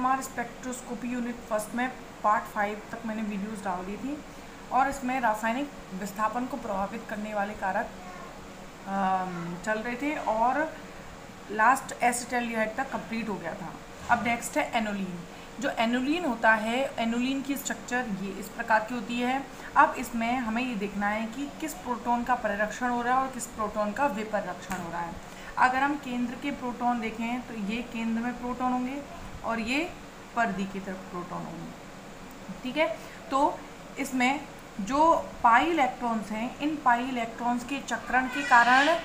NMR spectroscopy unit first में part 5 तक मैंने वीडियोस डाल दी थी और इसमें रासायनिक विस्थापन को प्रभावित करने वाले कारक चल रहे थे और लास्ट एसिटाल्डिहाइड तक कंप्लीट हो गया था। अब नेक्स्ट है एनोलीन। जो एनोलीन होता है, एनोलीन की स्ट्रक्चर ये इस प्रकार की होती है। अब इसमें हमें ये देखना है कि किस प्रोटॉन का परिरक्षण हो रहा है और किस प्रोटॉन का विपरिरक्षण हो रहा है। अगर हम केंद्र के प्रोटॉन देखें तो ये केंद्र में प्रोटॉन होंगे और ये परिधि की तरफ प्रोटॉन होंगे, ठीक है। तो इसमें जो पाई इलेक्ट्रॉन्स हैं, इन पाई इलेक्ट्रॉन्स के चक्रण के कारण,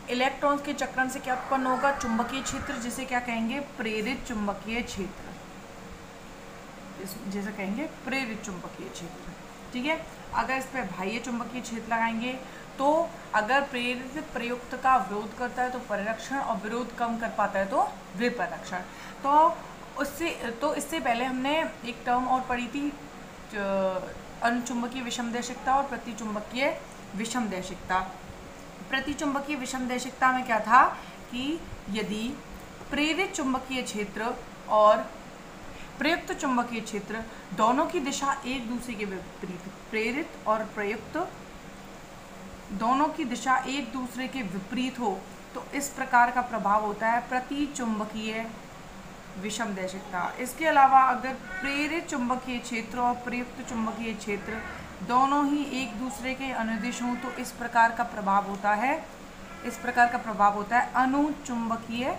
इलेक्ट्रॉन्स के चक्रण से क्या उत्पन्न होगा? चुंबकीय क्षेत्र, जिसे क्या कहेंगे? प्रेरित चुंबकीय क्षेत्र, जैसे कहेंगे प्रेरित चुंबकीय क्षेत्र, ठीक है। अगर इस पर बाह्य चुंबकीय क्षेत्र लगाएंगे तो अगर प्रेरित प्रयुक्त का विरोध करता है तो परिरक्षण और विरोध कम कर पाता है तो विपरिरक्षण। तो इससे पहले हमने एक टर्म और पढ़ी थी, अनुचुंबकीय विषमदैशिकता और प्रतिचुंबकीय विषमदैशिकता। प्रतिचुंबकीय विषमदैशिकता में क्या था कि यदि प्रेरित चुंबकीय क्षेत्र और प्रयुक्त चुंबकीय क्षेत्र दोनों की दिशा एक दूसरे के विपरीत, प्रेरित और प्रयुक्त दोनों की दिशा एक दूसरे के विपरीत हो तो इस प्रकार का प्रभाव होता है प्रतिचुंबकीय विषमदैशिकता। इसके अलावा अगर प्रेरित चुंबकीय क्षेत्र और प्रयुक्त चुंबकीय क्षेत्र दोनों ही एक दूसरे के अनुदिश हों तो इस प्रकार का प्रभाव होता है, अनुचुंबकीय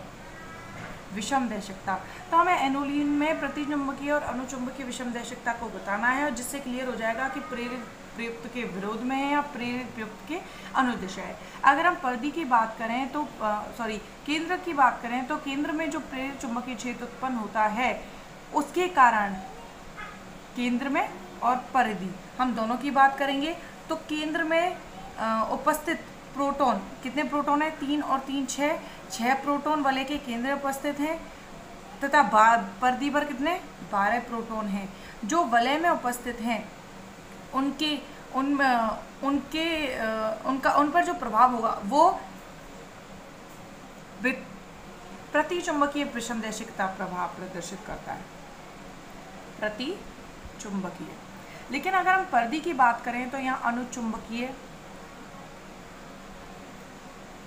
विषमदैशिकता। तो हमें एनोलीन में प्रतिचुंबकीय और अनुचुंबकीय विषमदैशिकता को बताना है और जिससे क्लियर हो जाएगा कि प्रेरित प्रयुक्त के विरोध में है या प्रेरित प्रयुक्त के अनुदिश है। अगर हम परिधि की बात करें तो केंद्र की बात करें तो केंद्र में जो प्रेरित चुंबकीय क्षेत्र उत्पन्न होता है उसके कारण केंद्र में और परिधि, हम दोनों की बात करेंगे तो केंद्र में उपस्थित प्रोटॉन, कितने प्रोटॉन है? 3 और 3 6 प्रोटॉन वलय के केंद्र में उपस्थित हैं तथा परिधि पर कितने? 12 प्रोटॉन हैं। जो वलय में उपस्थित हैं उन पर जो प्रभाव होगा वो प्रतिचुंबकीय विषमदैशिकता प्रभाव प्रदर्शित करता है, प्रतिचुंबकीय। लेकिन अगर हम परिधि की बात करें तो यहाँ अनुचुंबकीय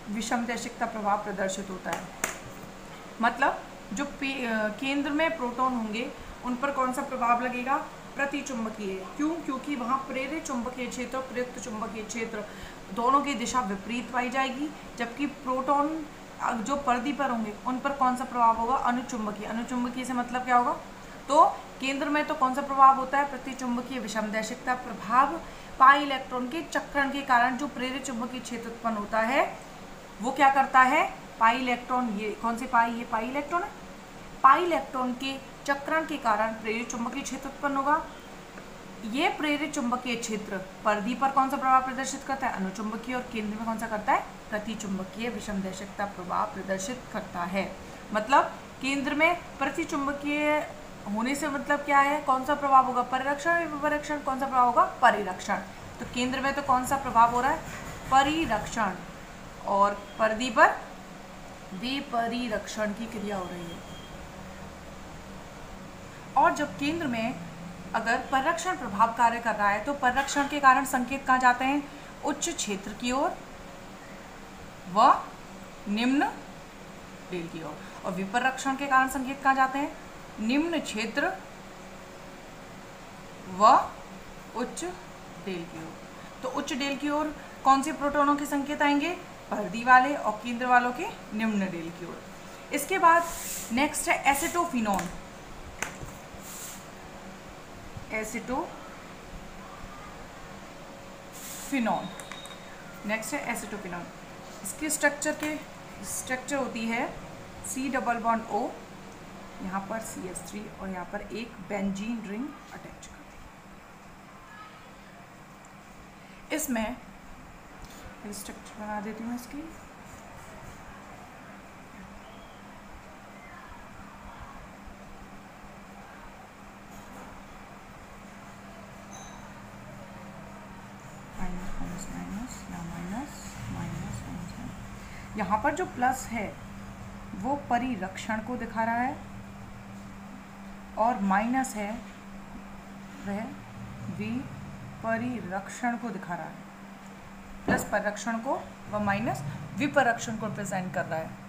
विषमदैशिकता प्रभाव प्रदर्शित होता है। मतलब जो केंद्र में प्रोटॉन होंगे उन पर कौन सा प्रभाव लगेगा? प्रतिचुंबकीय। क्यों? क्योंकि वहाँ प्रेरित चुंबकीय क्षेत्र और प्रयुक्त चुंबकीय क्षेत्र दोनों की दिशा विपरीत पाई जाएगी, जबकि प्रोटॉन जो परिधि पर होंगे उन पर कौन सा प्रभाव होगा? अनुचुंबकीय। अनुचुंबकीय से मतलब क्या होगा? तो केंद्र में तो कौन सा प्रभाव होता है? प्रतिचुंबकीय विषमदैशिकता प्रभाव। पाई इलेक्ट्रॉन के चक्रण के कारण जो प्रेरित चुंबकीय क्षेत्र उत्पन्न होता है वो क्या करता है? पाई इलेक्ट्रॉन, ये कौन से पाई? ये पाई इलेक्ट्रॉन है। पाई इलेक्ट्रॉन के चक्रण के कारण प्रेरित चुंबकीय क्षेत्र उत्पन्न होगा। ये प्रेरित चुंबकीय क्षेत्र परिधि पर कौन सा प्रभाव प्रदर्शित करता है? अनुचुंबकीय। और केंद्र में कौन सा करता है? प्रतिचुंबकीय विषमदैशिकता प्रभाव प्रदर्शित करता है। मतलब केंद्र में प्रतिचुंबकीय होने से मतलब क्या है? कौन सा प्रभाव होगा? परिरक्षण। विपरिरक्षण। कौन सा प्रभाव होगा? परिरक्षण। तो केंद्र में तो कौन सा प्रभाव हो रहा है? परिरक्षण। और परिधि पर विपरिरक्षण की क्रिया हो रही है। और जब केंद्र में अगर परिरक्षण प्रभाव कार्य कर रहा है तो परिरक्षण के कारण संकेत कहाँ जाते हैं? उच्च क्षेत्र की ओर व निम्न डेल की ओर। और विपरिरक्षण के कारण संकेत कहाँ जाते हैं? निम्न क्षेत्र व उच्च डेल की ओर। तो उच्च डेल की ओर कौन से प्रोटॉनों के संकेत आएंगे? परिधि वाले। और केंद्र वालों के निम्न डेल की ओर। इसके बाद नेक्स्ट है एसिटोफिनॉन। नेक्स्ट है एसिटोफिनॉन। इसकी स्ट्रक्चर होती है C डबल बॉन्ड O, यहाँ पर CH3 और यहाँ पर एक बेंजीन रिंग अटैच कर दी। इसमें स्ट्रक्चर बना देती हूँ इसकी। यहाँ पर जो प्लस है वो परिरक्षण को दिखा रहा है और माइनस है वह विपरिरक्षण को दिखा रहा है, प्लस परिरक्षण को व माइनस विपरिरक्षण को रिप्रेजेंट कर रहा है।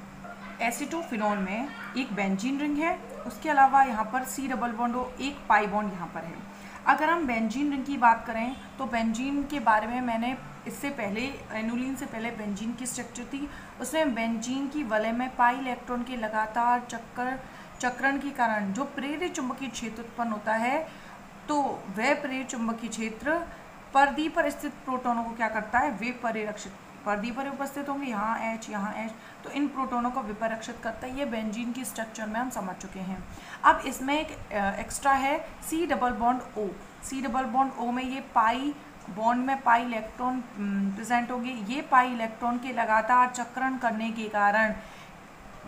एसीटोफिनोन में एक बेंजीन रिंग है, उसके अलावा यहाँ पर C डबल बॉन्ड और एक पाई बॉन्ड यहाँ पर है। अगर हम बेंजीन रिंग की बात करें तो बेंजीन के बारे में मैंने इससे पहले, एनुलिन से पहले बेंजीन की स्ट्रक्चर थी, उसमें बेंजीन की वलय में पाई इलेक्ट्रॉन के लगातार चक्रण के कारण जो प्रेरित चुंबकीय क्षेत्र उत्पन्न होता है, तो वह प्रेरित चुंबकीय क्षेत्र परिधि पर स्थित प्रोटोनों को क्या करता है, वे परिरक्षित, परिधि पर उपस्थित होंगे, यहाँ H यहाँ H, तो इन प्रोटोनों को विपरिरक्षित करता है। ये बेंजीन की स्ट्रक्चर में हम समझ चुके हैं। अब इसमें एक एक्स्ट्रा है C double bond O। C double bond O में ये पाई बॉन्ड में पाई इलेक्ट्रॉन प्रेजेंट होंगे। ये पाई इलेक्ट्रॉन के लगातार चक्रण करने के कारण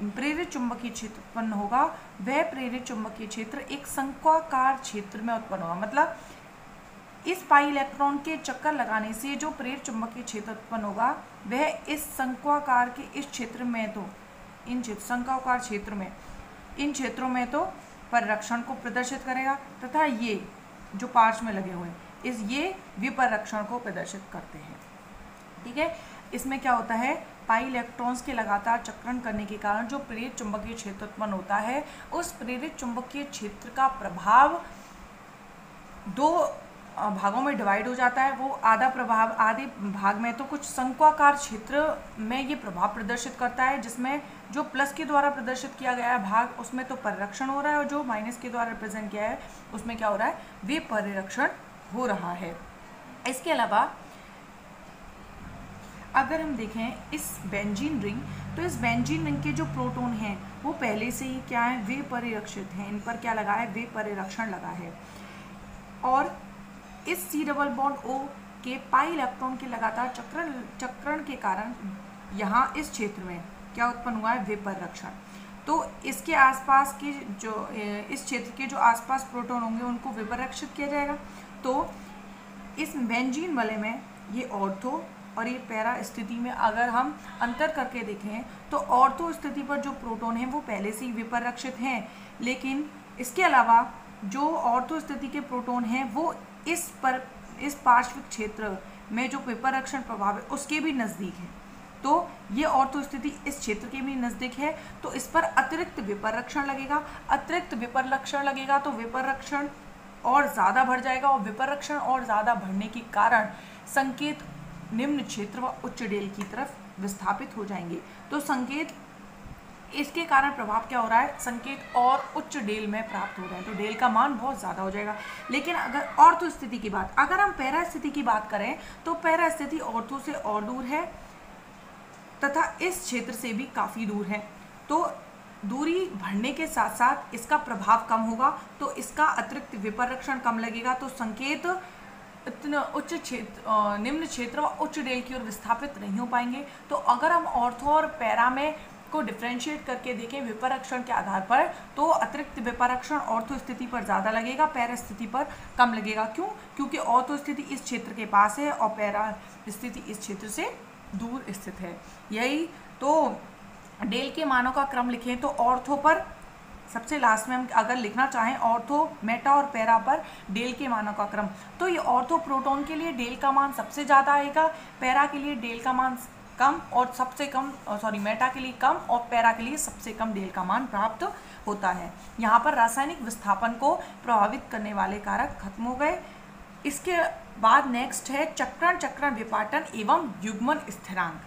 प्रेरित चुंबकीय क्षेत्र उत्पन्न होगा। वह प्रेरित चुंबकीय क्षेत्र एक शंक्वाकार क्षेत्र में उत्पन्न होगा। मतलब इस पाई इलेक्ट्रॉन के चक्कर लगाने से जो प्रेरित चुंबकीय क्षेत्र उत्पन्न होगा, वह इस शंक्वाकार के इस क्षेत्र में, तो इन शंक्वाकार क्षेत्र में, इन क्षेत्रों में तो परिरक्षण को प्रदर्शित करेगा, तथा ये जो पार्श्व में लगे हुए ये विपरिरक्षण को प्रदर्शित करते हैं। ठीक है, इसमें क्या होता है, पाई इलेक्ट्रॉन्स के लगातार चक्रण करने के कारण जो प्रेरित चुंबकीय क्षेत्र उत्पन्न होता है, उस प्रेरित चुंबकीय क्षेत्र का प्रभाव दो भागों में डिवाइड हो जाता है। वो आधा प्रभाव, आधे भाग में तो कुछ शंक्वाकार क्षेत्र में ये प्रभाव प्रदर्शित करता है, जिसमें जो प्लस के द्वारा प्रदर्शित किया गया है भाग, उसमें तो परिरक्षण हो रहा है, और जो माइनस के द्वारा रिप्रेजेंट किया है उसमें क्या हो रहा है, वे परिरक्षण हो रहा है। इसके अलावा अगर हम देखें इस बेंजीन रिंग, तो इस बेंजीन रिंग के जो प्रोटॉन हैं वो पहले से ही क्या है, वे परिरक्षित हैं। इन पर क्या लगा है, वे परिरक्षण लगा है। और इस C डबल बॉन्ड O के पाई इलेक्ट्रॉन के लगातार चक्रण के कारण यहाँ इस क्षेत्र में क्या उत्पन्न हुआ है, वे परिरक्षण। तो इसके आसपास के जो इस क्षेत्र के जो आसपास प्रोटॉन होंगे उनको विपरिरक्षित किया जाएगा। तो इस बेंजीन वलय में ये ऑर्थो और ये पैरा स्थिति में अगर हम अंतर करके देखें तो ऑर्थो स्थिति पर जो प्रोटॉन हैं वो पहले से ही विपरिरक्षित हैं, लेकिन इसके अलावा जो ऑर्थो स्थिति के प्रोटॉन हैं वो इस पार्श्विक क्षेत्र में जो विपरिरक्षण प्रभाव है उसके भी नज़दीक है। तो ये ऑर्थो स्थिति इस क्षेत्र के भी नज़दीक है, तो इस पर अतिरिक्त विपरिरक्षण लगेगा। अतिरिक्त विपरिरक्षण लगेगा तो विपरिरक्षण और ज़्यादा बढ़ जाएगा, और विपरिरक्षण और ज़्यादा बढ़ने के कारण संकेत निम्न क्षेत्र व उच्च डेल की तरफ विस्थापित हो जाएंगे। तो संकेत, इसके कारण प्रभाव क्या हो रहा है, संकेत और उच्च डेल में प्राप्त हो रहे हैं, तो डेल का मान बहुत ज़्यादा हो जाएगा। लेकिन अगर ऑर्थो स्थिति की बात, अगर हम पैरा स्थिति की बात करें तो पैरा स्थिति ऑर्थो से और दूर है तथा इस क्षेत्र से भी काफ़ी दूर है। तो दूरी बढ़ने के साथ साथ इसका प्रभाव कम होगा, तो इसका अतिरिक्त विपरिरक्षण कम लगेगा, तो संकेत इतना उच्च क्षेत्र, निम्न क्षेत्र और उच्च डेल की ओर विस्थापित नहीं हो पाएंगे। तो अगर हम ऑर्थो और पैरा में को डिफ्रेंशिएट करके देखें विपरिरक्षण के आधार पर, तो अतिरिक्त विपरिरक्षण ऑर्थो स्थिति पर ज़्यादा लगेगा, पैरा स्थिति पर कम लगेगा। क्यों? क्योंकि ऑर्थो स्थिति इस क्षेत्र के पास है और पैरा स्थिति इस क्षेत्र से दूर स्थित है। यही तो डेल के मानों का क्रम लिखें तो ऑर्थो पर सबसे लास्ट में हम अगर लिखना चाहें ऑर्थो, मेटा और पैरा पर डेल के मानों का क्रम, तो ये ऑर्थो प्रोटॉन के लिए डेल का मान सबसे ज़्यादा आएगा, पैरा के लिए डेल का मान कम और सबसे कम, मेटा के लिए कम और पैरा के लिए सबसे कम डेल का मान प्राप्त होता है। यहाँ पर रासायनिक विस्थापन को प्रभावित करने वाले कारक खत्म हो गए। इसके बाद नेक्स्ट है चक्रण विपाटन एवं युग्मन स्थिरांक।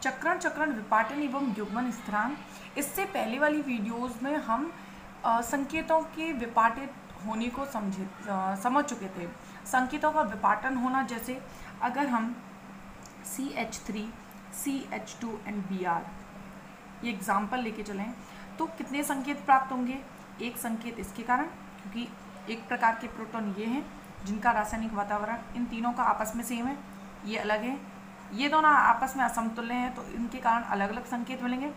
चक्रण विपाटन एवं युग्मन स्थिरांक, इससे पहले वाली वीडियोस में हम संकेतों के विपाटित होने को समझ चुके थे। संकेतों का विपाटन होना, जैसे अगर हम CH3, CH2 एंड Br ये एग्जाम्पल लेके चलें तो कितने संकेत प्राप्त होंगे। एक संकेत इसके कारण, क्योंकि एक प्रकार के प्रोटॉन ये हैं जिनका रासायनिक वातावरण इन तीनों का आपस में सेम है, ये अलग है, ये दोनों आपस में असमतुल्य हैं, तो इनके कारण अलग अलग संकेत मिलेंगे।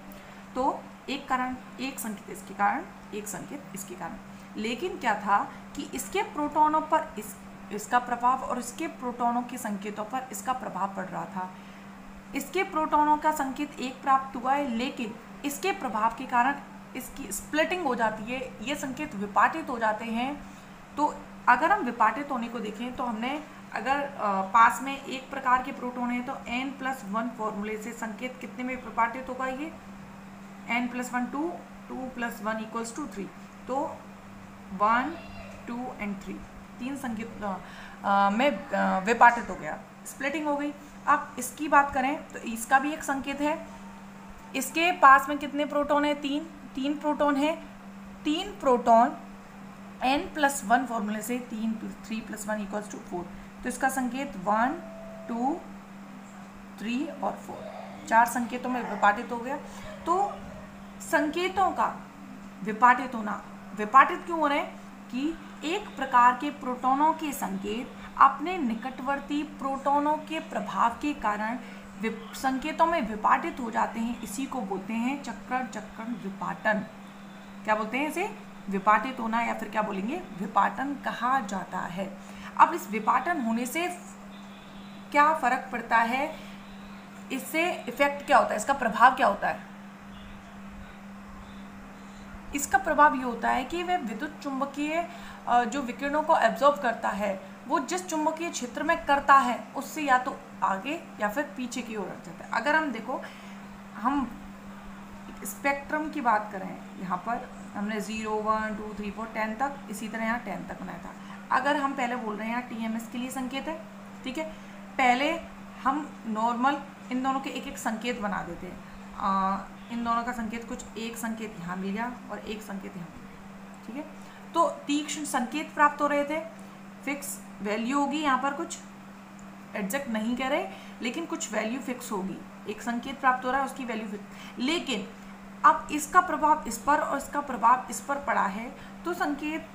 तो एक कारण, एक संकेत इसके कारण, एक संकेत इसके कारण। लेकिन क्या था कि इसके प्रोटॉनों पर इसका प्रभाव और इसके प्रोटॉनों के संकेतों पर इसका प्रभाव पड़ रहा था। इसके प्रोटॉनों का संकेत एक प्राप्त हुआ है, लेकिन इसके प्रभाव के कारण इसकी स्प्लिटिंग हो जाती है, ये संकेत विपाटित हो जाते हैं। तो अगर हम विपाटित होने को देखें तो हमने अगर पास में एक प्रकार के प्रोटॉन है तो n+1 फॉर्मूले से संकेत कितने में विपाटित होगा, ये n+1 2, 2+1 = 3, तो 1, 2 and 3 तीन संकेत में विपाटित हो गया, स्प्लिटिंग हो गई। अब इसकी बात करें तो इसका भी एक संकेत है, इसके पास में कितने प्रोटॉन है, तीन प्रोटॉन है, 3 प्रोटॉन n+1 फॉर्मूले से 3+1 = 4, तो इसका संकेत 1, 2, 3 और 4 4 संकेतों में विपाटित हो गया। तो संकेतों का विपाटित होना, विपाटित क्यों हो रहे हैं कि एक प्रकार के प्रोटॉनों के संकेत अपने निकटवर्ती प्रोटॉनों के प्रभाव के कारण संकेतों में विपाटित हो जाते हैं, इसी को बोलते हैं चक्रण विपाटन। क्या बोलते हैं इसे, विपाटित होना, या फिर क्या बोलेंगे, विपाटन कहा जाता है। अब इस विपाटन होने से क्या फर्क पड़ता है, इससे इफेक्ट क्या होता है, इसका प्रभाव क्या होता है? इसका प्रभाव ये होता है कि वह विद्युत चुंबकीय जो विकिरणों को एब्जॉर्ब करता है वो जिस चुंबकीय क्षेत्र में करता है उससे या तो आगे या फिर पीछे की ओर हट जाता है। अगर हम देखो, हम स्पेक्ट्रम की बात करें, यहाँ पर हमने 0, 1, 2, 3, 4, 10 तक, इसी तरह यहाँ 10 तक बनाया था। अगर हम पहले बोल रहे हैं यहाँ TMS के लिए संकेत है, ठीक है, पहले हम नॉर्मल इन दोनों के एक एक संकेत बना देते हैं। इन दोनों का संकेत कुछ, एक संकेत यहाँ मिल गया और एक संकेत यहाँ मिल गया, ठीक है। तो तीक्ष्ण संकेत प्राप्त हो रहे थे, फिक्स वैल्यू होगी, यहाँ पर कुछ एग्जैक्ट नहीं कह रहे लेकिन कुछ वैल्यू फिक्स होगी, एक संकेत प्राप्त हो रहा है उसकी वैल्यू फिक्स। लेकिन अब इसका प्रभाव इस पर और इसका प्रभाव इस पर पड़ा है तो संकेत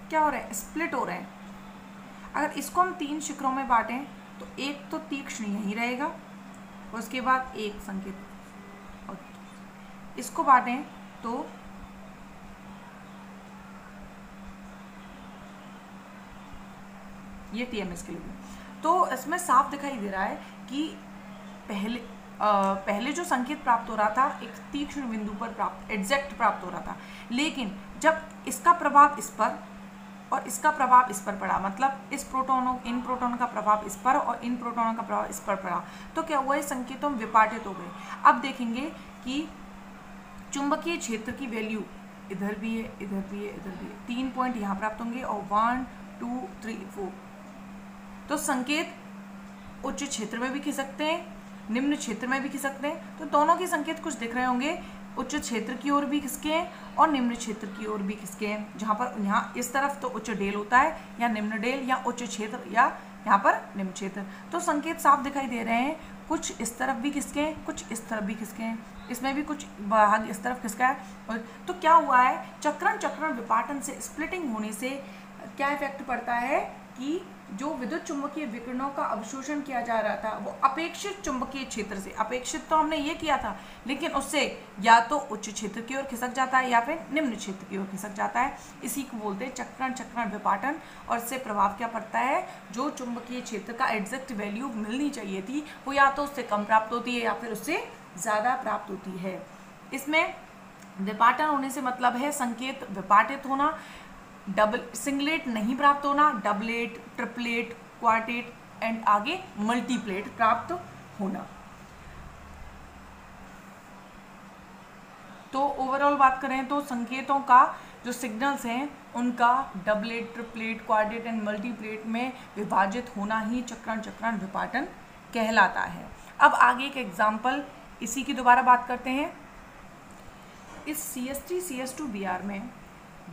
क्या हो रहे हैं, स्प्लिट हो रहे हैं। अगर इसको हम 3 शिखरों में बांटें तो एक तो तीक्ष्ण यहीं रहेगा, उसके बाद एक संकेत, और इसको बांटें तो ये TMS के लिए। तो इसमें साफ दिखाई दे रहा है कि पहले जो संकेत प्राप्त हो रहा था एक तीक्ष्ण बिंदु पर प्राप्त, एग्जैक्ट प्राप्त हो रहा था, लेकिन जब इसका प्रभाव इस पर और इसका प्रभाव इस पर पड़ा, मतलब इन प्रोटोनों का प्रभाव इस पर और इन प्रोटोनों का प्रभाव इस पर पड़ा, तो क्या हुआ, संकेतों विपाटित हो गए। अब देखेंगे कि चुंबकीय क्षेत्र की वैल्यू इधर भी है, इधर भी है, इधर भी है, 3 पॉइंट यहाँ प्राप्त होंगे और 1, 2, 3, 4। तो संकेत उच्च क्षेत्र में भी खिसकते हैं, निम्न क्षेत्र में भी खिसकते हैं। तो दोनों के संकेत कुछ दिख रहे होंगे, उच्च क्षेत्र की ओर भी खिसके हैं और निम्न क्षेत्र की ओर भी खिसके हैं। जहाँ पर यहाँ इस तरफ तो उच्च डेल होता है या निम्न डेल, या उच्च क्षेत्र या यहाँ पर निम्न क्षेत्र। तो संकेत साफ दिखाई दे रहे हैं, कुछ इस तरफ भी खिसके हैं, कुछ इस तरफ भी खिसके हैं, इसमें भी कुछ भाग इस तरफ खिसका है। तो क्या हुआ है, चक्रण विपाटन से, स्प्लिटिंग होने से क्या इफेक्ट पड़ता है कि जो विद्युत चुंबकीय विकिरणों का अवशोषण किया जा रहा था वो अपेक्षित चुंबकीय क्षेत्र से, अपेक्षित तो हमने ये किया था, लेकिन उससे या तो उच्च क्षेत्र की ओर खिसक जाता है या फिर निम्न क्षेत्र की ओर खिसक जाता है। इसी को बोलते हैं चक्रण विपाटन। और इससे प्रभाव क्या पड़ता है, जो चुंबकीय क्षेत्र का एग्जैक्ट वैल्यू मिलनी चाहिए थी वो या तो उससे कम प्राप्त होती है या फिर उससे ज़्यादा प्राप्त होती है। इसमें विपाटन होने से मतलब है संकेत विपाटित होना, सिंगलेट नहीं प्राप्त होना, डबलेट, ट्रिपलेट, क्वार्टेट एंड आगे मल्टीप्लेट प्राप्त होना। तो ओवरऑल बात करें तो संकेतों का जो सिग्नल्स हैं उनका doublet, triplet, quartet and multiplet में विभाजित होना ही चक्रण विपाटन कहलाता है। अब आगे एक एग्जाम्पल इसी की दोबारा बात करते हैं। इस CH3 CH2 Br में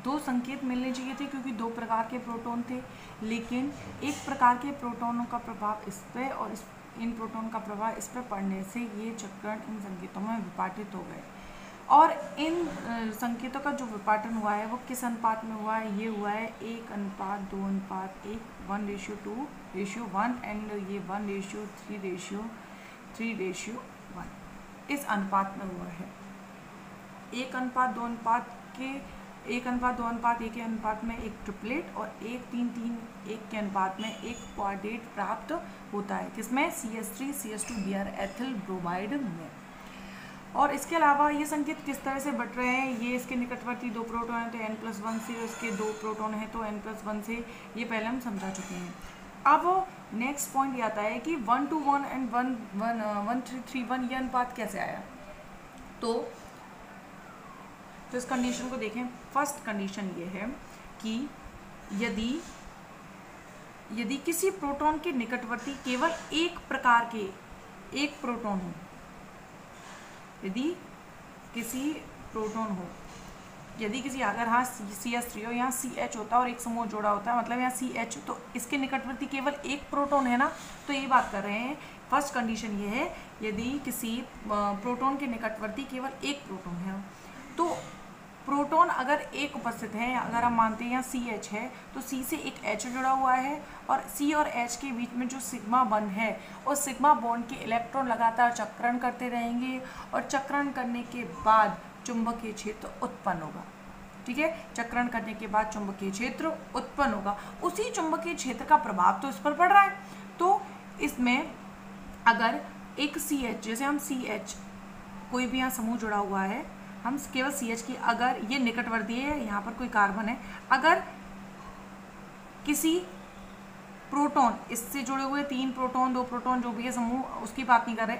2 संकेत मिलने चाहिए थे क्योंकि 2 प्रकार के प्रोटॉन थे, लेकिन एक प्रकार के प्रोटॉनों का प्रभाव इस पर और इन प्रोटॉन का प्रभाव इस पर पड़ने से ये चक्रण इन संकेतों में विपाटित हो गए। और इन संकेतों का जो विपाटन हुआ है वो किस अनुपात में हुआ है, ये हुआ है 1:2:1, 1:2 एंड ये 1:3:3:1 इस अनुपात में हुआ है। 1:2:1 के अनुपात में एक ट्रिपलेट और 1:3:3:1 के अनुपात में एक क्वाड्रेट प्राप्त होता है, किसमें, CH3 CH2 Br ethyl bromide में। और इसके अलावा ये संकेत किस तरह से बट रहे हैं, ये इसके निकटवर्ती 2 प्रोटॉन हैं तो n+1 से, इसके 2 प्रोटॉन हैं तो n+1 से, ये पहले हम समझा चुके हैं। अब नेक्स्ट पॉइंट ये आता है कि 1:1 एंड 1:3:1 ये अनुपात कैसे आया। तो इस कंडीशन को देखें। फर्स्ट कंडीशन ये है कि यदि किसी प्रोटॉन के निकटवर्ती केवल एक प्रकार के एक प्रोटॉन हो, यदि किसी प्रोटॉन हो, यदि किसी अगर हाँ CH3 हो, यहाँ CH होता है और एक समूह जोड़ा होता है, मतलब यहाँ CH, तो इसके निकटवर्ती केवल एक प्रोटॉन है ना, तो ये बात कर रहे हैं। फर्स्ट कंडीशन ये है यदि किसी प्रोटॉन के निकटवर्ती केवल एक प्रोटॉन है, तो प्रोटॉन अगर एक उपस्थित है, अगर हम मानते हैं यहाँ CH है तो C से एक H जुड़ा हुआ है और C और H के बीच में जो सिग्मा बॉन्ड है, उस सिग्मा बॉन्ड के इलेक्ट्रॉन लगातार चक्रण करते रहेंगे और चक्रण करने के बाद चुंबकीय क्षेत्र उत्पन्न होगा। ठीक है, चक्रण करने के बाद चुंबकीय क्षेत्र उत्पन्न होगा। उसी चुंबकीय क्षेत्र का प्रभाव तो इस पर पड़ रहा है। तो इसमें अगर एक CH, जैसे हम CH कोई भी यहाँ समूह जुड़ा हुआ है, हम केवल CH की, अगर ये निकटवर्ती है, यहाँ पर कोई कार्बन है, अगर किसी प्रोटॉन इससे जुड़े हुए 3 प्रोटॉन 2 प्रोटॉन जो भी है समूह, उसकी बात नहीं कर रहे,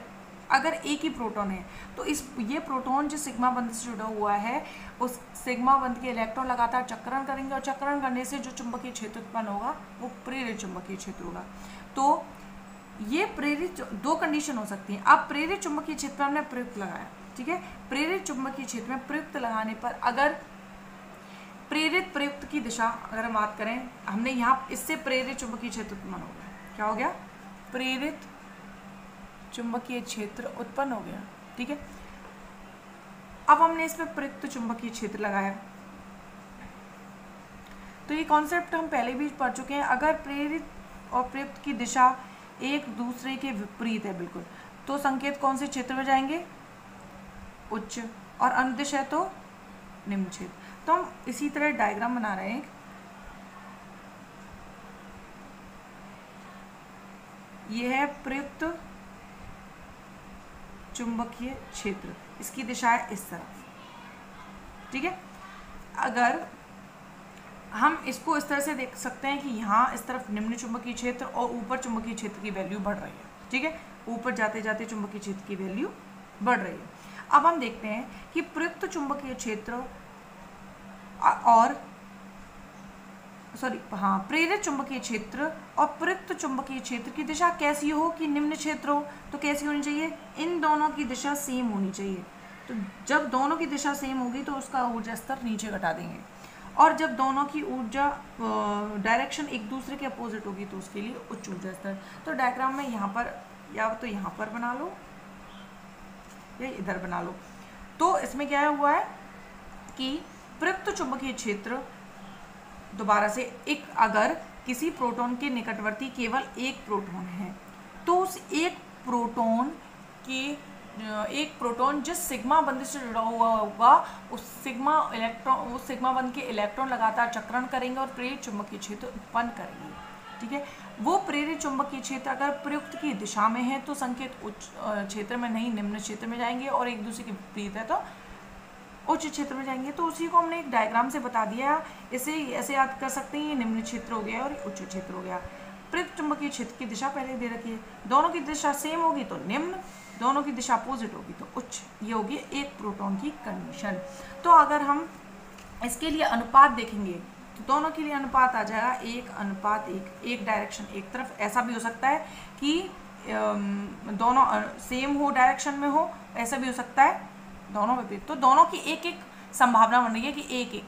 अगर एक ही प्रोटॉन है तो ये प्रोटॉन जो सिग्मा बंध से जुड़ा हुआ है, उस सिग्मा बंध के इलेक्ट्रॉन लगातार चक्रण करेंगे और चक्रण करने से जो चुंबकीय क्षेत्र उत्पन्न होगा वो प्रेरित चुंबकीय क्षेत्र होगा। तो ये प्रेरित 2 कंडीशन हो सकती हैं। अब प्रेरित चुंबकीय क्षेत्र पर हमने प्रयुक्त लगाया, ठीक है, प्रेरित चुंबकीय क्षेत्र में प्रयुक्त लगाने पर अगर प्रेरित प्रयुक्त की दिशा अगर हम बात करें, हमने यहाँ इससे प्रेरित चुंबकीय क्षेत्र उत्पन्न हो गया। क्या हो गया? प्रेरित चुंबकीय क्षेत्र उत्पन्न हो गया। ठीक है, अब हमने इसमें प्रयुक्त चुंबकीय क्षेत्र लगाया, तो ये कॉन्सेप्ट हम पहले भी पढ़ चुके हैं। अगर प्रेरित और प्रयुक्त की दिशा एक दूसरे के विपरीत है बिल्कुल, तो संकेत कौन से क्षेत्र में जाएंगे? उच्च, और अनुदिश है तो निम्न क्षेत्र। तो हम इसी तरह डायग्राम बना रहे हैं। यह है प्रयुक्त चुंबकीय क्षेत्र, इसकी दिशा है इस तरफ। ठीक है, अगर हम इसको इस तरह से देख सकते हैं कि यहाँ इस तरफ निम्न चुंबकीय क्षेत्र और ऊपर चुंबकीय क्षेत्र की वैल्यू बढ़ रही है। ठीक है, ऊपर जाते जाते चुंबकीय क्षेत्र की वैल्यू बढ़ रही है। अब हम देखते हैं कि प्रयुक्त चुंबकीय क्षेत्र और प्रेरित चुंबकीय क्षेत्र और प्रयुक्त चुंबकीय क्षेत्र की दिशा कैसी हो कि निम्न क्षेत्र हो। तो कैसी होनी चाहिए? इन दोनों की दिशा सेम होनी चाहिए। तो जब दोनों की दिशा सेम होगी तो उसका ऊर्जा स्तर नीचे घटा देंगे, और जब दोनों की ऊर्जा डायरेक्शन एक दूसरे के अपोजिट होगी तो उसके लिए उच्च ऊर्जा स्तर। तो डायग्राम में यहाँ पर या तो यहाँ पर बना लो या इधर बना लो। तो इसमें क्या हुआ है कि प्रयुक्त चुंबकीय क्षेत्र, दोबारा से, एक अगर किसी प्रोटॉन के निकटवर्ती केवल एक प्रोटॉन है, तो उस एक प्रोटॉन जिस सिग्मा बंध से जुड़ा हुआ होगा, उस सिग्मा बंध के इलेक्ट्रॉन लगातार चक्रण करेंगे और प्रेरित चुंबकीय क्षेत्र उत्पन्न करेंगे। ठीक है, वो प्रेरित चुंबकीय क्षेत्र अगर प्रयुक्त की दिशा में है तो संकेत उच्च क्षेत्र में नहीं निम्न क्षेत्र में जाएंगे, और एक दूसरे के विपरीत है तो उच्च क्षेत्र में जाएंगे। तो उसी को हमने एक डायग्राम से बता दिया। इसे ऐसे याद कर सकते हैं, ये निम्न क्षेत्र हो गया और उच्च क्षेत्र हो गया। प्रयुक्त चुंबकीय क्षेत्र की दिशा पहले दे रखी है, दोनों की दिशा सेम होगी तो निम्न, दोनों की दिशा अपोजिट होगी तो उच्च। ये होगी एक प्रोटॉन की कंडीशन। तो अगर हम इसके लिए अनुपात देखेंगे तो दोनों के लिए अनुपात आ जाएगा 1:1, एक डायरेक्शन एक तरफ। ऐसा भी हो सकता है कि दोनों सेम हो डायरेक्शन में हो, ऐसा भी हो सकता है दोनों विपरीत। तो दोनों की एक एक संभावना बन रही है कि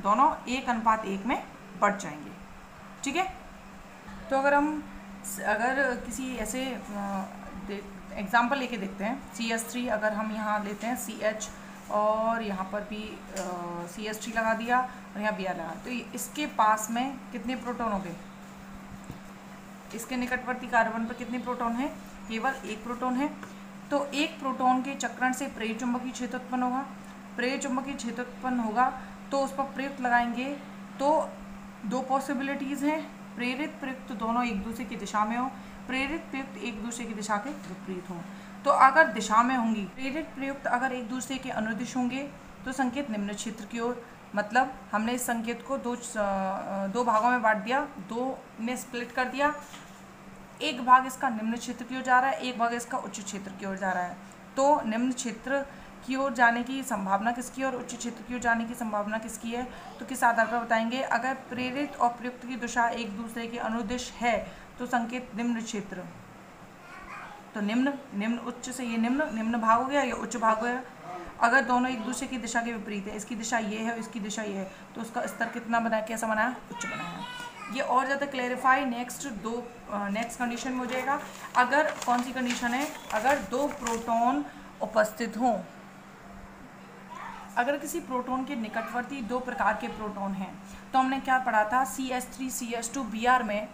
दोनों 1:1 में बढ़ जाएंगे। ठीक है, तो अगर किसी ऐसे एग्जाम्पल लेके देखते हैं, CH3 अगर हम यहाँ लेते हैं CH और यहाँ पर भी CH3 लगा दिया और यहाँ Br लगा, तो इसके पास में कितने प्रोटॉन हो गए? इसके निकटवर्ती कार्बन पर कितने प्रोटॉन हैं? केवल एक प्रोटॉन है। तो एक प्रोटॉन के चक्रण से प्रेरित चुंबकीय क्षेत्र उत्पन्न होगा। प्रेरित चुंबकीय क्षेत्र उत्पन्न होगा तो उस पर प्रयुक्त लगाएंगे तो 2 पॉसिबिलिटीज़ हैं, प्रेरित प्रयुक्त दोनों एक दूसरे की दिशा में हो। प्रेरित प्रयुक्त एक दूसरे की दिशा के विपरीत हों। तो अगर दिशा में होंगी, प्रेरित प्रयुक्त अगर एक दूसरे के अनुदिश होंगे तो संकेत निम्न क्षेत्र की ओर, मतलब हमने इस संकेत को दो भागों में बांट दिया, दो में स्प्लिट कर दिया। एक भाग इसका निम्न क्षेत्र की ओर जा रहा है, एक भाग इसका उच्च क्षेत्र की ओर जा रहा है। तो निम्न क्षेत्र की ओर जाने की संभावना किसकी है और उच्च क्षेत्र की ओर जाने की संभावना किसकी है, तो किस आधार पर बताएंगे। अगर प्रेरित और प्रयुक्त की दिशा एक दूसरे के अनुदिश है तो संकेत निम्न क्षेत्र, तो निम्न उच्च से ये निम्न भाग हो गया, ये उच्च भाग हो गया। अगर दोनों एक दूसरे की दिशा के विपरीत है, इसकी दिशा ये है, इसकी दिशा ये है, तो उसका स्तर कितना बनाया, कैसा बनाया, उच्च बनाया। ये और ज़्यादा क्लैरिफाई नेक्स्ट कंडीशन में हो जाएगा। अगर कौन सी कंडीशन है, अगर दो प्रोटॉन उपस्थित हों, अगर किसी प्रोटॉन के निकटवर्ती दो प्रकार के प्रोटॉन हैं, तो हमने क्या पढ़ा था, CH3CH2 Br में,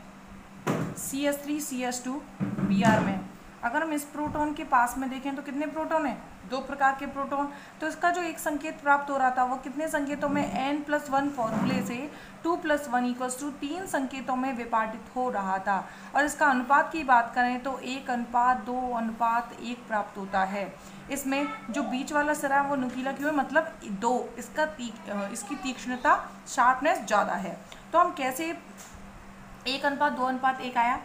CH3CH2 Br में अगर हम इस प्रोटॉन के पास में देखें तो कितने प्रोटॉन हैं, दो प्रकार के प्रोटॉन। तो इसका जो एक संकेत प्राप्त हो रहा था वो कितने संकेतों में, n+1 फॉर्मूले से 2+1 = 3 संकेतों में विभाजित हो रहा था। और इसका अनुपात की बात करें तो 1:2:1 प्राप्त होता है। इसमें जो बीच वाला सिरा है वो नुकीला क्यों है, मतलब 2, इसकी तीक्ष्णता, शार्पनेस ज़्यादा है। तो हम कैसे 1:2:1 आया।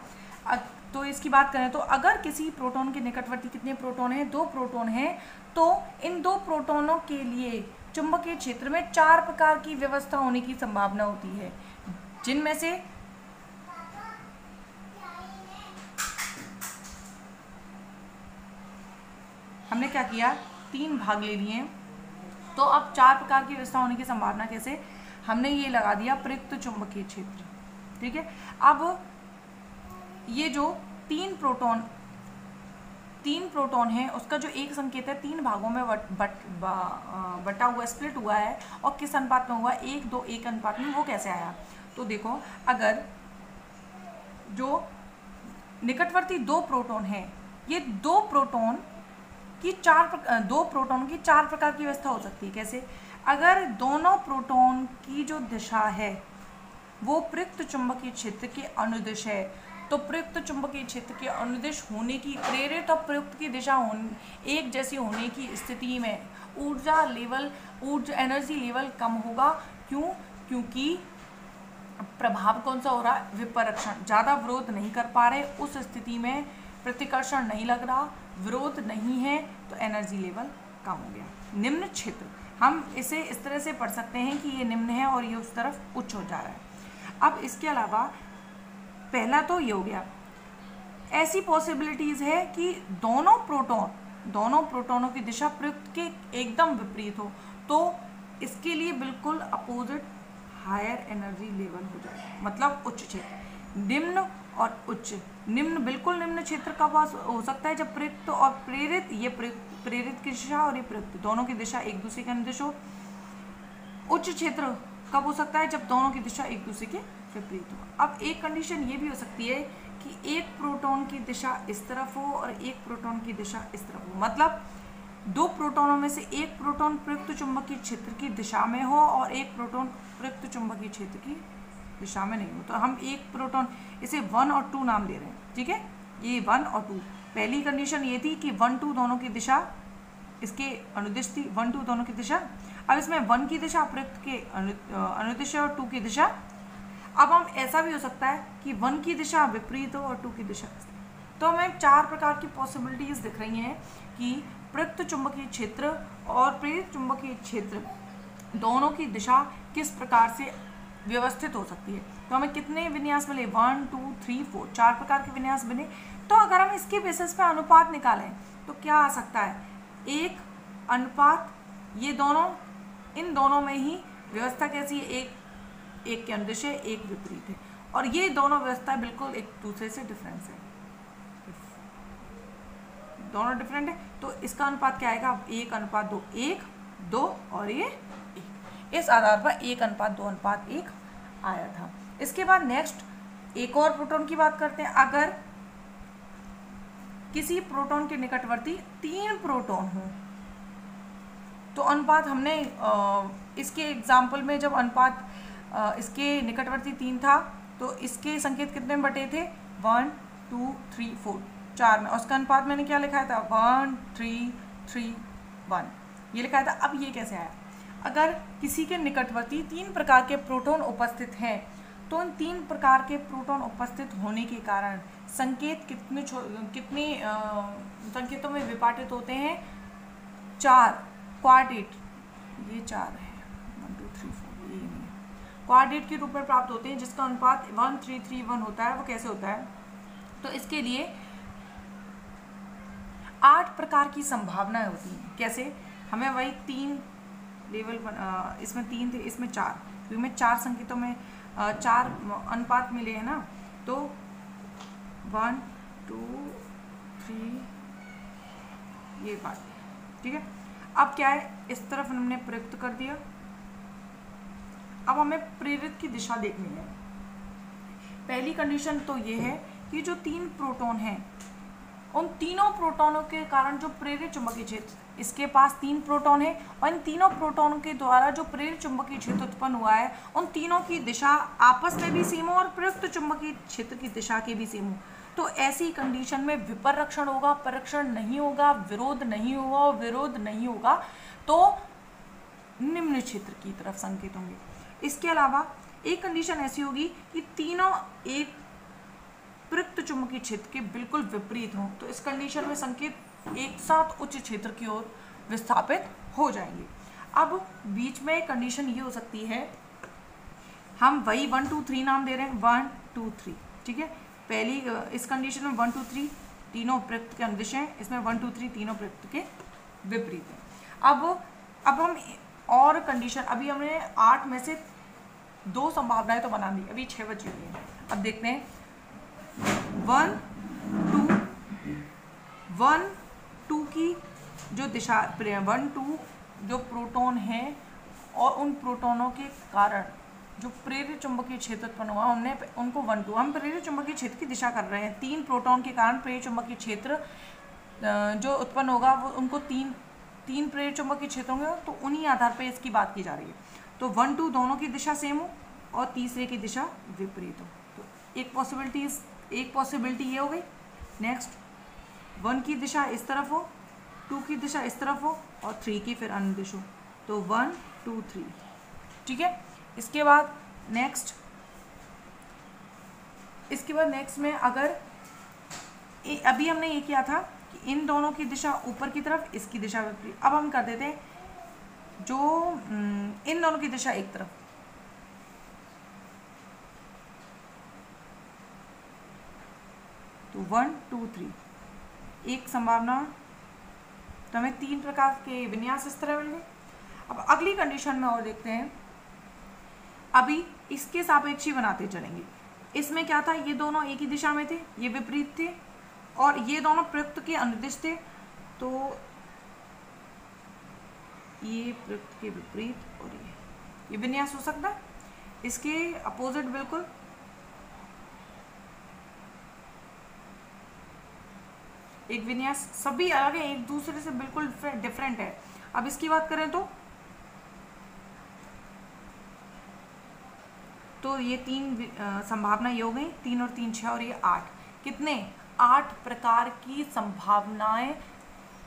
तो इसकी बात करें तो अगर किसी प्रोटॉन के निकटवर्ती कितने प्रोटॉन हैं, 2 प्रोटॉन हैं, तो इन 2 प्रोटॉनों के लिए चुंबकीय क्षेत्र में 4 प्रकार की व्यवस्था होने की संभावना होती है, जिनमें से हमने क्या किया, 3 भाग ले लिए। तो अब 4 प्रकार की व्यवस्था होने की संभावना कैसे, हमने ये लगा दिया प्रयुक्त चुंबकीय क्षेत्र, ठीक है। अब ये जो 3 प्रोटॉन है उसका जो एक संकेत है 3 भागों में बटा हुआ, स्प्लिट हुआ है, और किस अनुपात में हुआ, 1:2:1 अनुपात में। वो कैसे आया, तो देखो, अगर जो निकटवर्ती 2 प्रोटॉन है, ये 2 प्रोटॉन की 4 प्रकार की व्यवस्था हो सकती है। कैसे, अगर दोनों प्रोटॉन की जो दिशा है वो प्रयुक्त चुंबकीय क्षेत्र के अनुदिश है, तो प्रयुक्त चुंबकीय क्षेत्र के अनुदिश होने की, प्रेरित और प्रयुक्त की दिशा एक जैसी होने की स्थिति में एनर्जी लेवल कम होगा। क्यों, क्योंकि प्रभाव कौन सा हो रहा है, विपरीक्षण, ज़्यादा विरोध नहीं कर पा रहे, उस स्थिति में प्रतिकर्षण नहीं लग रहा, विरोध नहीं है, तो एनर्जी लेवल कम हो गया। निम्न क्षेत्र, हम इसे इस तरह से पढ़ सकते हैं कि ये निम्न है और ये उस तरफ उच्च हो जा रहा है। अब इसके अलावा पहला तो ये हो गया, ऐसी पॉसिबिलिटीज है कि दोनों प्रोटॉनों की दिशा प्रयुक्त के एकदम विपरीत हो, तो इसके लिए बिल्कुल अपोजिट हायर एनर्जी लेवल हो जाएगा, मतलब उच्च क्षेत्र। निम्न और उच्च, निम्न बिल्कुल निम्न क्षेत्र कब हो सकता है, जब प्रयुक्त और प्रेरित, ये प्रेरित की दिशा और ये प्रयुक्त दोनों की दिशा एक दूसरे के अनुदिश हो। उच्च क्षेत्र कब हो सकता है, जब दोनों की दिशा एक दूसरे के विपरीत हो। अब एक कंडीशन ये भी हो सकती है कि एक प्रोटॉन की दिशा इस तरफ हो और एक प्रोटॉन की दिशा इस तरफ हो, मतलब 2 प्रोटॉनों में से एक प्रोटॉन प्रयुक्त चुंबकीय क्षेत्र की दिशा में हो और एक प्रोटॉन प्रयुक्त चुंबकीय क्षेत्र की दिशा में नहीं हो। तो हम एक प्रोटॉन, इसे 1 और 2 नाम दे रहे हैं, ठीक है, ये 1 और 2। पहली कंडीशन ये थी कि 1, 2 दोनों की दिशा इसके अनुदिश थी, 1, 2 दोनों की दिशा। अब इसमें 1 की दिशा प्रयुक्त के अनुदिश है और 2 की दिशा। अब हम ऐसा भी हो सकता है कि 1 की दिशा विपरीत हो और 2 की दिशा। तो हमें 4 प्रकार की पॉसिबिलिटीज दिख रही हैं कि प्रयुक्त चुंबकीय क्षेत्र और प्रेरित चुंबकीय क्षेत्र दोनों की दिशा किस प्रकार से व्यवस्थित हो सकती है। तो हमें कितने विन्यास मिले, 1, 2, 3, 4, 4 प्रकार के विन्यास बने। तो अगर हम इसके बेसिस पे अनुपात निकालें तो क्या आ सकता है, 1 अनुपात, ये दोनों, इन दोनों में ही व्यवस्था कैसी है, एक के अनुदिश है, एक विपरीत है, और ये दोनों व्यवस्था बिल्कुल एक दूसरे से डिफरेंस है, दोनों डिफरेंट है। तो इसका अनुपात क्या आएगा, 1:2, 1, 2 और ये 1। इस आधार पर 1:2:1 आया था। इसके बाद नेक्स्ट एक और प्रोटॉन की बात करते हैं। अगर किसी प्रोटॉन के निकटवर्ती 3 प्रोटॉन हो तो अनुपात, हमने इसके एग्जाम्पल में जब अनुपात इसके निकटवर्ती 3 था तो इसके संकेत कितने में बटे थे, 1, 2 3 4 4 में, उसका अनुपात मैंने क्या लिखा था 1 3 3 1 ये लिखा था। अब ये कैसे आया, अगर किसी के निकटवर्ती 3 प्रकार के प्रोटॉन उपस्थित हैं तो इन 3 प्रकार के प्रोटॉन उपस्थित होने के कारण संकेत कितने संकेतों में विभाजित होते हैं, 4 क्वाड्रेट, ये 4 है 1 2 3 4 ये नहीं है, क्वाड्रेट के रूप में प्राप्त होते हैं जिसका अनुपात 1 3 3 1 होता है। वो कैसे होता है, तो इसके लिए 8 प्रकार की संभावनाएं होती हैं। कैसे, हमें वही 3 लेवल इसमें 3 थे, इसमें 4, क्योंकि में 4 संकेतों में 4 अनुपात मिले हैं ना, तो 1 2 3 ये बात है, ठीक है। अब क्या है, इस तरफ हमने प्रयुक्त कर दिया। अब हमें प्रेरित की दिशा देखनी है। पहली कंडीशन तो ये है कि जो 3 प्रोटॉन हैं उन तीनों प्रोटॉनों के कारण जो प्रेरित चुंबकीय क्षेत्र, इसके पास 3 प्रोटॉन है और इन तीनों प्रोटॉनों के द्वारा जो प्रेरित चुंबकीय क्षेत्र उत्पन्न हुआ है उन तीनों की दिशा आपस में भी सेम हो और प्रयुक्त चुंबकीय क्षेत्र की दिशा के भी सेम हो। तो ऐसी कंडीशन में विपरीक्षण होगा, परीक्षण नहीं होगा, विरोध नहीं होगा, और विरोध नहीं होगा तो निम्न क्षेत्र की तरफ संकेत होंगे। इसके अलावा एक कंडीशन ऐसी होगी कि तीनों एक प्रयुक्त चुंबकीय क्षेत्र के बिल्कुल विपरीत हों, तो इस कंडीशन में संकेत एक साथ उच्च क्षेत्र की ओर विस्थापित हो जाएंगे। अब बीच में एक कंडीशन ये हो सकती है, हम वही 1 2 3 नाम दे रहे हैं 1 2 3, ठीक है। पहली इस कंडीशन में 1 2 3 तीनों प्रयुक्त के अनुदिश हैं, इसमें 1 2 3 तीनों प्रयुक्त के विपरीत हैं। अब हम और कंडीशन, अभी हमने 8 में से 2 संभावनाएं तो बना दी, अभी 6 बची हुई हैं। अब देखते हैं 1 2 की जो दिशा 1 2 जो प्रोटॉन है और उन प्रोटॉनों के कारण जो प्रेरित चुंबकीय क्षेत्र उत्पन्न हुआ, हमने उनको 1 2 हम प्रेरित चुंबकीय क्षेत्र की दिशा कर रहे हैं। 3 प्रोटॉन के कारण प्रेरित चुंबकीय क्षेत्र जो उत्पन्न होगा वो उनको 3 प्रेरित चुंबकीय क्षेत्र होंगे, तो उन्हीं आधार पर इसकी बात की जा रही है। तो 1 2 दोनों की दिशा सेम हो और तीसरे की दिशा विपरीत हो, तो एक पॉसिबिलिटी ये हो गई। नेक्स्ट 1 की दिशा इस तरफ हो, 2 की दिशा इस तरफ हो और 3 की फिर अनुदिश हो, तो 1 2 3, ठीक है। इसके बाद नेक्स्ट में अगर अभी हमने ये किया था कि इन दोनों की दिशा ऊपर की तरफ, इसकी दिशा विपरीत। अब हम कर देते हैं जो इन दोनों की दिशा एक तरफ, तो 1 2 3 एक संभावना, तो हमें 3 प्रकार के विन्यास इस तरह मिल गए। अब अगली कंडीशन में और देखते हैं, अभी इसके सापेक्ष ही बनाते चलेंगे। इसमें क्या था, ये दोनों एक ही दिशा में थे, ये विपरीत थे, और ये दोनों प्रयुक्त के अनुदिश थे, तो ये प्रयुक्त के विपरीत और ये विन्यास हो सकता है। इसके अपोजिट बिल्कुल एक विन्यास, सभी अलग है, एक दूसरे से बिल्कुल डिफरेंट है। अब इसकी बात करें तो ये 3 संभावना ये हो गई, 3 और 3 6 और ये 8, कितने 8 प्रकार की संभावनाएं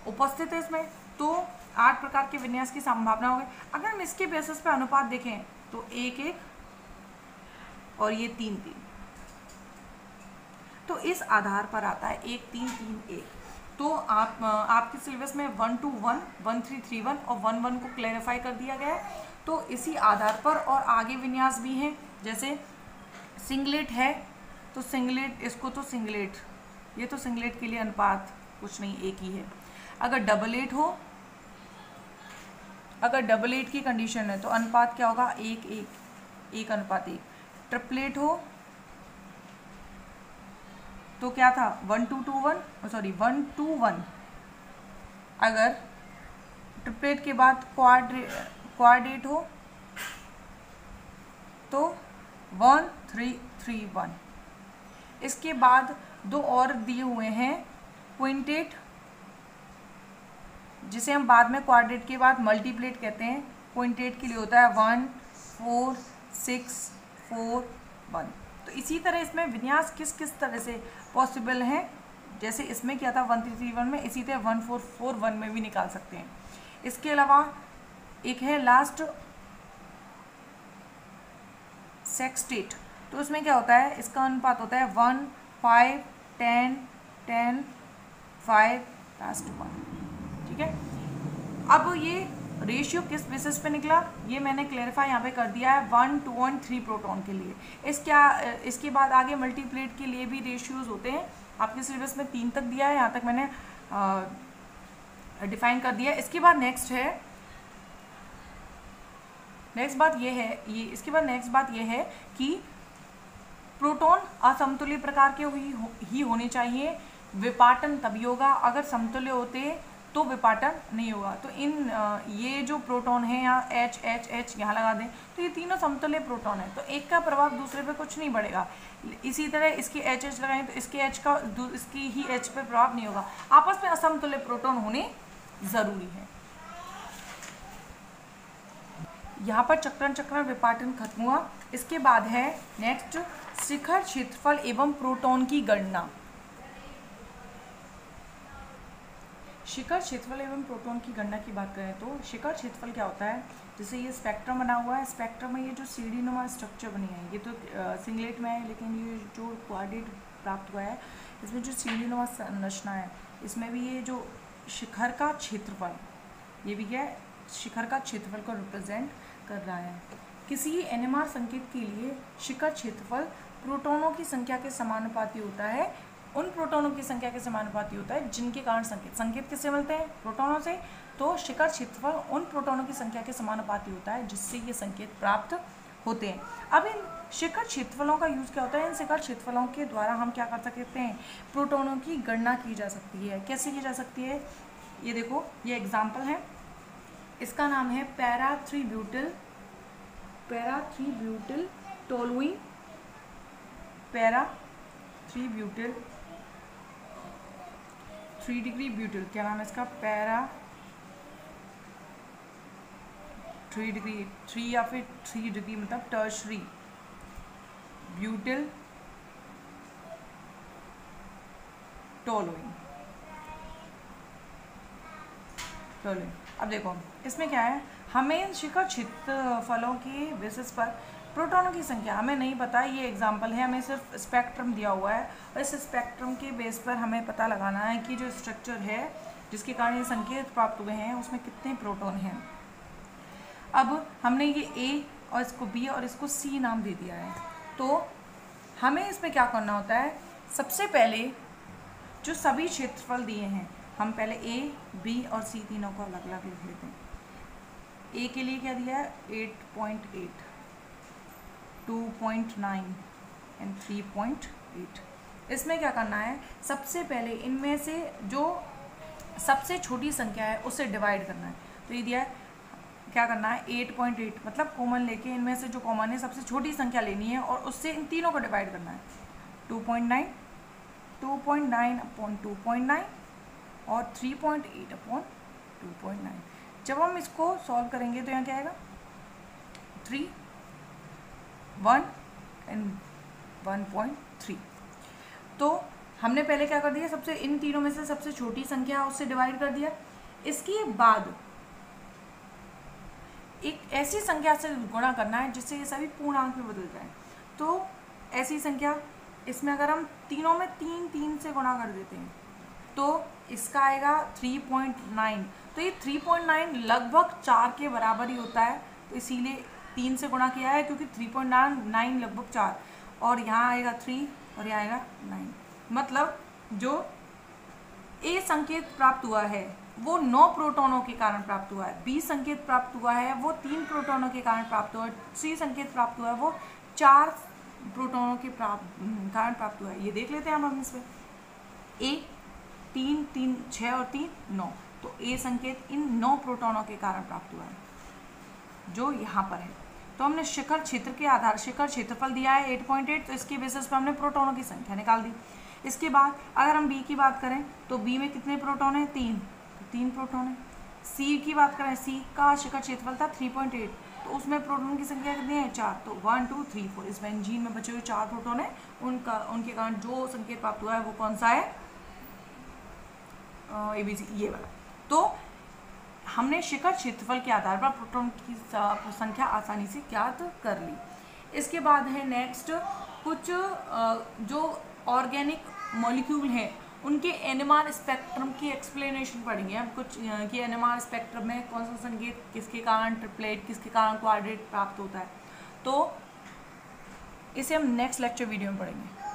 उपस्थित है इसमें, तो 8 प्रकार के विन्यास की संभावना हो गई। अगर हम इसके बेसिस पे अनुपात देखें तो 1 1 और ये 3 3, तो इस आधार पर आता है 1 3 3 1। तो आपके सिलेबस में 1 2 1 1 3 3 1 और 1 1 को क्लैरिफाई कर दिया गया है। तो इसी आधार पर और आगे विन्यास भी हैं, जैसे सिंगलेट है तो सिंगलेट, इसको तो सिंगलेट, ये तो सिंगलेट के लिए अनुपात कुछ नहीं, एक ही है। अगर डबल एट की कंडीशन है तो अनुपात क्या होगा, 1 1 1 अनुपात 1। ट्रिपलेट हो तो क्या था 1 2 2 1 2 1। अगर ट्रिपलेट के बाद क्वाड्रेट हो तो 1 3 3 1। इसके बाद 2 और दिए हुए हैं क्विंटेट, जिसे हम बाद में क्वाड्रेट के बाद मल्टीप्लेट कहते हैं। क्विंटेट के लिए होता है 1 4 6 4 1, तो इसी तरह इसमें विन्यास किस किस तरह से पॉसिबल है, जैसे इसमें क्या था 1331 में, इसी तरह 1441 में भी निकाल सकते हैं। इसके अलावा एक है लास्ट सेक्सटेट, तो उसमें क्या होता है, इसका अनुपात होता है 1 5 10 10 5 लास्ट 1। ठीक है, अब ये रेशियो किस बेसिस पे निकला ये मैंने क्लेरिफाई यहाँ पे कर दिया है 1 2 और 3 प्रोटॉन के लिए। इसके बाद आगे मल्टीप्लेट के लिए भी रेशियोज होते हैं, आपके सिलेबस में 3 तक दिया है, यहाँ तक मैंने डिफाइन कर दिया है। इसके बाद नेक्स्ट बात ये है कि प्रोटॉन असमतुल्य प्रकार के ही होने चाहिए, विपाटन तभी होगा, अगर समतुल्य होते तो विपाटन नहीं होगा। तो इन ये जो प्रोटॉन है यहाँ H H H यहाँ लगा दें, तो ये तीनों समतुल्य प्रोटॉन है, तो एक का प्रभाव दूसरे पे कुछ नहीं बढ़ेगा। इसी तरह इसकी H H लगाएं तो इसके H का इसकी ही H पे प्रभाव नहीं होगा, आपस में असमतुल्य प्रोटॉन होने ज़रूरी है। यहाँ पर चक्रण विपाटन खत्म हुआ। इसके बाद है नेक्स्ट शिखर क्षेत्रफल एवं प्रोटॉन की गणना। शिखर क्षेत्रफल एवं प्रोटॉन की गणना की बात करें तो शिखर क्षेत्रफल क्या होता है, जैसे ये स्पेक्ट्रम बना हुआ है, स्पेक्ट्रम में ये जो सीढ़ी नुमा स्ट्रक्चर बनी है, ये तो सिंगलेट में है, लेकिन ये जो कोऑर्डिनेट प्राप्त हुआ है इसमें जो सीढ़ी नुमा संरचना है, इसमें भी ये जो शिखर का क्षेत्रफल, ये भी क्या है, शिखर का क्षेत्रफल को रिप्रेजेंट कर रहा है। किसी NMR संकेत के लिए शिखर क्षेत्रफल प्रोटॉनों की संख्या के समानुपाती होता है, उन प्रोटॉनों की संख्या के समानुपाती होता है जिनके कारण संकेत किससे मिलते हैं, प्रोटॉनों से। तो शिखर क्षेत्रफल उन प्रोटॉनों की संख्या के समानुपाती होता है जिससे ये संकेत प्राप्त होते हैं। अब इन शिखर क्षेत्रफलों का यूज़ क्या होता है, इन शिखर क्षेत्रफलों के द्वारा हम क्या कर सकते हैं, प्रोटॉनों की गणना की जा सकती है। कैसे की जा सकती है, ये देखो, ये एग्जाम्पल है, इसका नाम है para 3 butyl toluene, para 3 butyl 3 degree butyl, क्या नाम है इसका, पैरा 3 डिग्री 3 या फिर 3 डिग्री मतलब टर्शरी ब्यूटिल टोलुइन। अब देखो इसमें क्या है, हमें शिखर क्षेत्रफलों के बेसिस पर प्रोटॉनों की संख्या हमें नहीं पता, ये एग्जाम्पल है, हमें सिर्फ स्पेक्ट्रम दिया हुआ है और इस स्पेक्ट्रम के बेस पर हमें पता लगाना है कि जो स्ट्रक्चर है जिसके कारण ये संकेत प्राप्त हुए हैं उसमें कितने प्रोटॉन हैं। अब हमने ये A और इसको B और इसको C नाम दे दिया है, तो हमें इसमें क्या करना होता है, सबसे पहले जो सभी क्षेत्रफल दिए हैं हम पहले A, B और C तीनों को अलग अलग लिख लेते हैं। A के लिए क्या दिया है, 8.8, 2.9 एंड 3.8। इसमें क्या करना है, सबसे पहले इनमें से जो सबसे छोटी संख्या है उसे डिवाइड करना है। तो ये दिया है, क्या करना है, 8.8 मतलब कॉमन लेके इनमें से जो कॉमन है सबसे छोटी संख्या लेनी है और उससे इन तीनों को डिवाइड करना है। 2.9 अपॉन 2.9 और 3.8 अपॉन 2.9। जब हम इसको सॉल्व करेंगे तो यहाँ क्या आएगा, 3 1 एंड 1.3। तो हमने पहले क्या कर दिया, सबसे इन तीनों में से सबसे छोटी संख्या उससे डिवाइड कर दिया। इसके बाद एक ऐसी संख्या से गुणा करना है जिससे ये सभी पूर्णांक में बदल जाए। तो ऐसी संख्या, इसमें अगर हम तीनों में 3 से गुणा कर देते हैं तो इसका आएगा 3.9। तो ये 3.9 लगभग 4 के बराबर ही होता है, तो इसीलिए 3 से गुणा किया है क्योंकि 3.9 लगभग 4, और यहाँ आएगा 3 और यहाँ आएगा 9। मतलब जो A संकेत प्राप्त हुआ है वो 9 प्रोटॉनों के कारण प्राप्त हुआ है, B संकेत प्राप्त हुआ है वो 3 प्रोटॉनों के कारण प्राप्त हुआ है, C संकेत प्राप्त हुआ है वो 4 प्रोटॉनों के कारण प्राप्त हुआ है। ये देख लेते हैं हम इसमें, A 3 6 और 3 9, तो A संकेत इन 9 प्रोटॉनों के कारण प्राप्त हुआ है जो यहाँ पर है। तो हमने शिखर क्षेत्र के आधार, शिखर क्षेत्रफल दिया है 8.8, तो इसके बेसिस पर हमने प्रोटॉनों की संख्या निकाल दी। इसके बाद अगर हम B की बात करें तो B में कितने प्रोटॉन हैं, 3 प्रोटॉन है। C की बात करें, C का शिखर क्षेत्रफल था 3.8, तो उसमें प्रोटॉन की संख्या कितनी है 4, तो 1 2 3 4 इस बेंजीन में बचे हुए 4 प्रोटॉन है, उनके कारण जो संकेत प्राप्त हुआ है वो कौन सा है, ABC, ये वाला। तो हमने शिखर क्षेत्रफल के आधार पर प्रोटॉन की संख्या आसानी से ज्ञात कर ली। इसके बाद है नेक्स्ट कुछ जो ऑर्गेनिक मॉलिक्यूल हैं उनके एनएमआर स्पेक्ट्रम की एक्सप्लेनेशन पढ़ेंगे हम कुछ कि एनएमआर स्पेक्ट्रम में कौन सा संकेत किसके कारण ट्रिपलेट किसके कारण क्वाड्रेट प्राप्त होता है, तो इसे हम नेक्स्ट लेक्चर वीडियो में पढ़ेंगे।